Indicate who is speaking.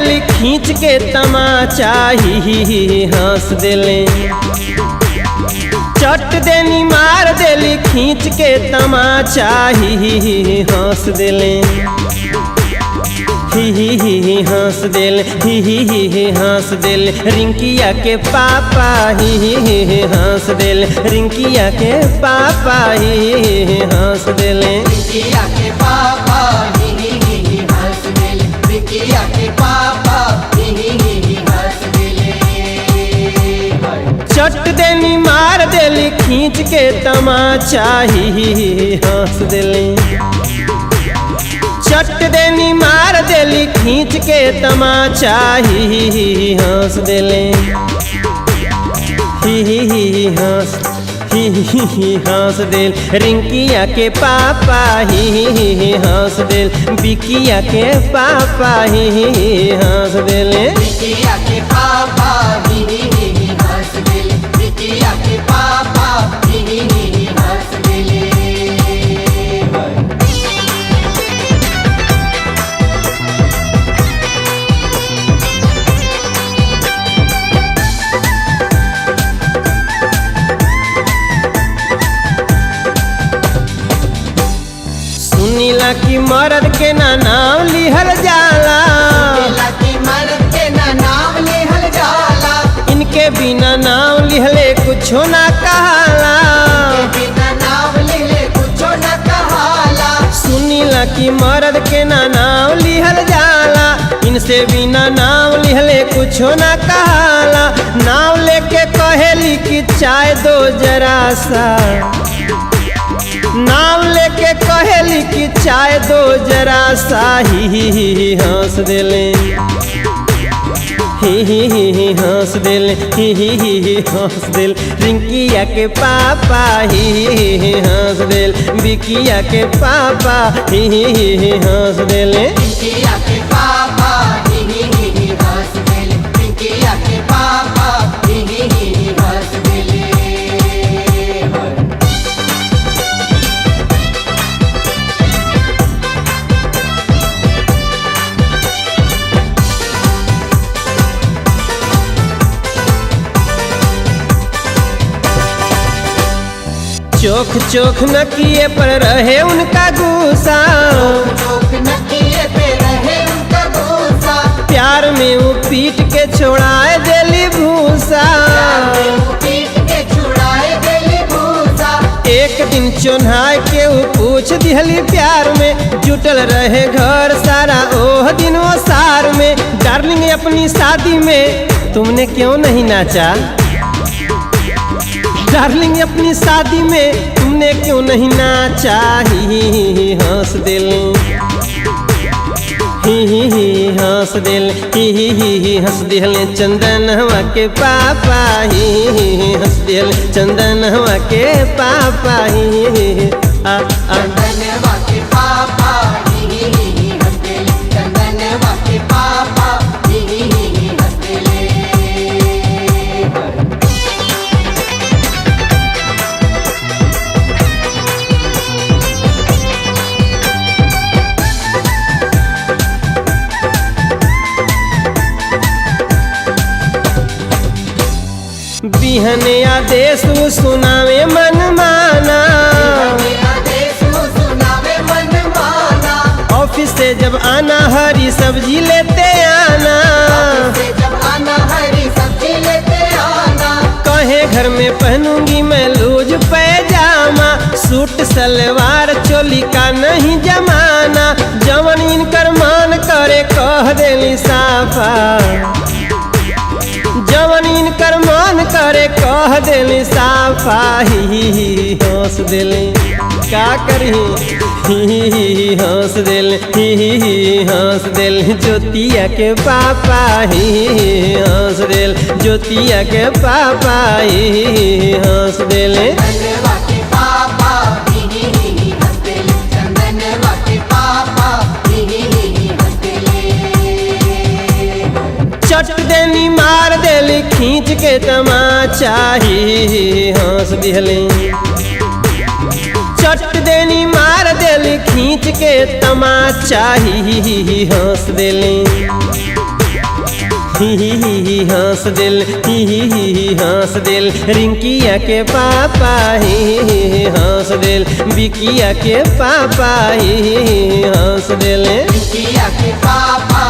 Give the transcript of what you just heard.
Speaker 1: देली खींच के तमाचा ही हंस देले। चट देनी मार देली खींच के तमाचा ही हंस देले। ही हंस देल ही हंस देल रिंकिया के पापा ही हंस देल। रिंकिया के पापा ही हंस देले।
Speaker 2: रिंकिया के पापा ही हंस देले। रिंकिया के पापा ही हंस देले।
Speaker 1: चट देनी मार देली खींच के तमाचा ही हंस देले। चट देनी मार देली खींच के तमाचा ही हंस देले। ही हंस देल रिंकिया के पापा ही हंस देल। बिकिया के पापा ही हंस देले।
Speaker 2: रिंकिया के पापा ही हंस देले। रिंकिया के पापा ही हंस देले।
Speaker 1: सुनीला की मर्द के ना नाम लिहल जाला।
Speaker 2: सुनीला की मर्द के ना नाम लिहल जाला।
Speaker 1: इनके बिना नाम लिहले कुछो ना कहाला।
Speaker 2: इनके बिना नाम लिहले कुछो ना कहाला।
Speaker 1: सुनीला की मर्द के ना नाम लिहल जाला। इनसे बिना नाम लिहले कुछो ना कहाला। नाम लेके कहेली कि चाय दो जरा सा। नाम लेके कहेली कि चाय दो जरा सा ही हंस देले। ही हंस देले। ही हंस देल रिंकिया के पापा ही हंस देल। बिकिया के पापा ही हंस देले।
Speaker 2: रिंकिया के पापा ही हंस देले। रिंकिया के पापा ही हंस देले।
Speaker 1: चोख चोख न किए पर रहे उनका गुस्सा।
Speaker 2: चोख न किए पे रहे उनका गुस्सा।
Speaker 1: प्यार में वो पीट के छोड़ाए देली भूसा।
Speaker 2: पीट के छुड़ाए देली भूसा।
Speaker 1: एक दिन चोन्हाए के वो पूछ दिहली प्यार में। जुटल रहे घर सारा ओह दिन वो सार में। डार्लिंग अपनी शादी में तुमने क्यों नहीं नाचा। डार्लिंग अपनी शादी में तुमने क्यों नहीं नाचा ही हंस दिल। ही हंस दिल। ही हंस दिल चंदन हवा के पापा ही हंस दिल। चंदन हवा के पापा ही
Speaker 2: चंदनवा के पापा ही हंस देले। चंदनवा के पापा ही हंस देले।
Speaker 1: बिहने आदेश सुनावे मन माना। ऑफिस से जब आना हरी सब्जी लेते आना।
Speaker 2: जब आना हरी सब्जी लेते आना।
Speaker 1: कहे घर में पहनूंगी मैं लूज पैजामा। सूट सलवार चोली का नहीं जमाना। जवन इनकर मान करे कह देली साफा। जवन इनकर मान करे कह देली साफा ही हंस देली। का करी ही हंस देल। ही हंस देल ज्योतिया के पापा ही हंस देल। ज्योतिया के पापा ही हंस देले।
Speaker 2: चंदनवा के पापा ही हंस देले। चंदनवा के पापा ही हंस देले।
Speaker 1: चट देनी मार देली खींच के तमाचा ही हंस दिहले। चट देनी मार देली खींच के तमाचा ही हंस देली। ही हंस दिल ही हंस दिल रिंकिया के पापा ही हंस दिल बिकिया के पापा ही हंस दिल
Speaker 2: बिकिया के पापा